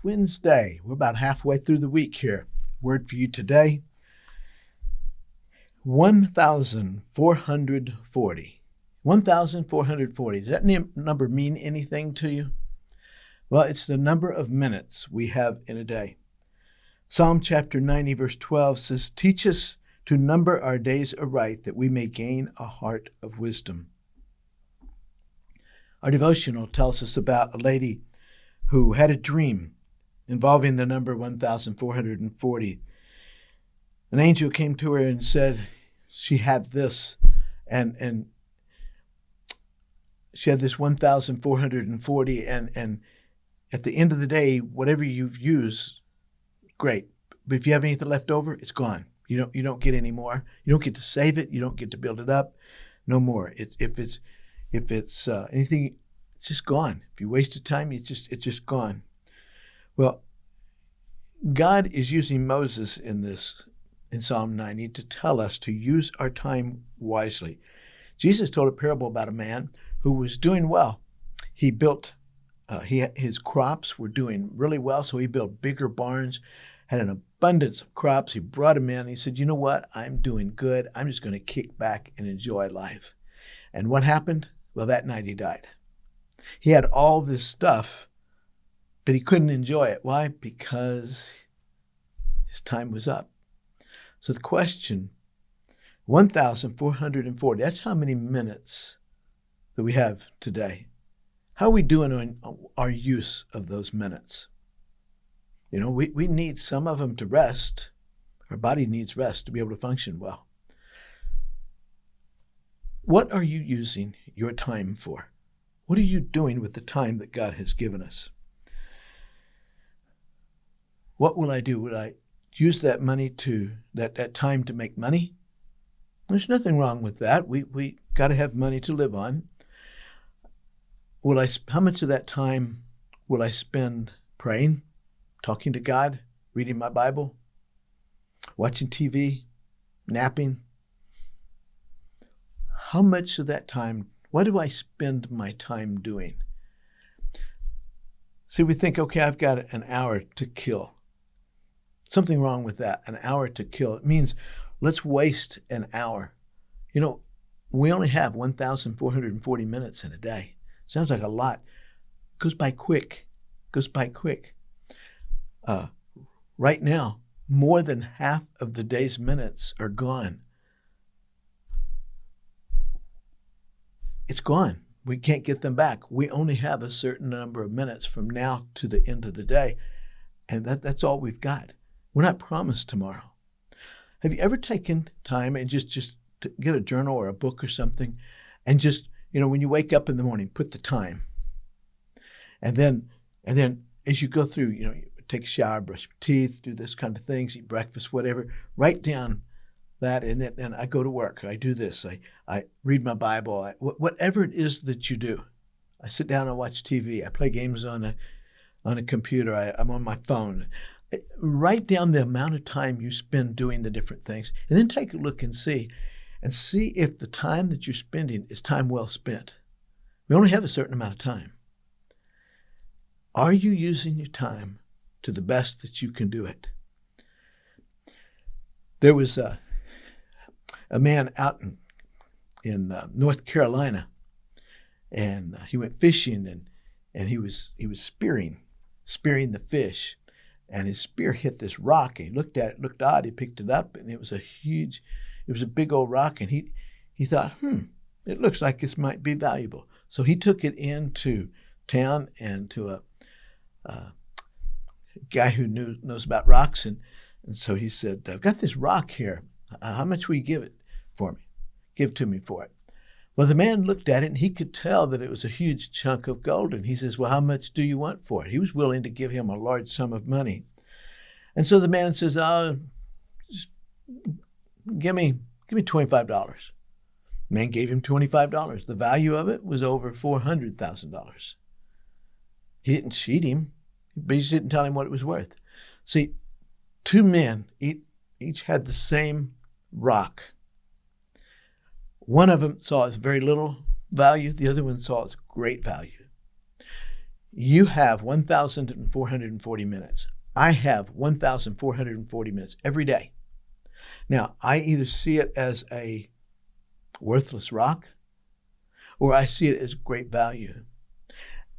Wednesday. We're about halfway through the week here. Word for you today, 1,440. 1,440. Does that number mean anything to you? Well, it's the number of minutes we have in a day. Psalm chapter 90, verse 12 says, "Teach us to number our days aright, that we may gain a heart of wisdom." Our devotional tells us about a lady who had a dream involving the number 1,440. An angel came to her and said she had this, and she had this 1,440, and at the end of the day, whatever you've used, great. But if you have anything left over, it's gone. You don't get any more. You don't get to save it. You don't get to build it up. No more. If it's anything, it's just gone. If you wasted time, it's just gone. Well, God is using Moses in Psalm 90 to tell us to use our time wisely. Jesus told a parable about a man who was doing well. He built, his crops were doing really well, so he built bigger barns, had an abundance of crops. He brought them in. He said, "You know what? I'm doing good. I'm just going to kick back and enjoy life." And what happened? Well, that night he died. He had all this stuff, but he couldn't enjoy it. Why? Because his time was up. So the question, 1,440, that's how many minutes that we have today. How are we doing on our use of those minutes? You know, we need some of them to rest. Our body needs rest to be able to function well. What are you using your time for? What are you doing with the time that God has given us? What will I do? Will I use that money that time to make money? There's nothing wrong with that. We got to have money to live on. How much of that time will I spend praying, talking to God, reading my Bible, watching TV, napping? How much of that time, what do I spend my time doing? See, we think, okay, I've got an hour to kill. Something wrong with that, an hour to kill. It means let's waste an hour. You know, we only have 1,440 minutes in a day. Sounds like a lot. Goes by quick. Right now, more than half of the day's minutes are gone. It's gone. We can't get them back. We only have a certain number of minutes from now to the end of the day, and that's all we've got. We're not promised tomorrow. Have you ever taken time and just to get a journal or a book or something, and just, when you wake up in the morning, put the time, and then as you go through, you take a shower, brush your teeth, do this kind of things, eat breakfast, whatever, write down that, and then I go to work. I do this. I read my Bible. Whatever it is that you do. I sit down and watch TV. I play games on a computer. I'm on my phone. Write down the amount of time you spend doing the different things, and then take a look and see if the time that you're spending is time well spent. We only have a certain amount of time. Are you using your time to the best that you can do it? There was a man out in North Carolina, and he went fishing, and he was spearing the fish, and his spear hit this rock, and he looked at it, looked odd. He picked it up, and it was a big old rock, and he thought, it looks like this might be valuable. So he took it into town and to a guy who knows about rocks, and so he said, "I've got this rock here. How much will you give to me for it?" Well, the man looked at it, and he could tell that it was a huge chunk of gold, and he says, "Well, how much do you want for it?" He was willing to give him a large sum of money. And so the man says, just give me $25. The man gave him $25. The value of it was over $400,000. He didn't cheat him, but he just didn't tell him what it was worth. See, two men, each had the same rock. One of them saw its very little value. The other one saw its great value. You have 1,440 minutes. I have 1,440 minutes every day. Now, I either see it as a worthless rock or I see it as great value.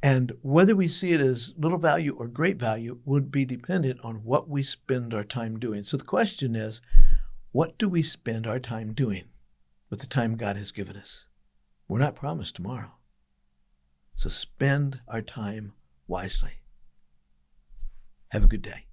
And whether we see it as little value or great value would be dependent on what we spend our time doing. So the question is, what do we spend our time doing with the time God has given us? We're not promised tomorrow. So spend our time wisely. Have a good day.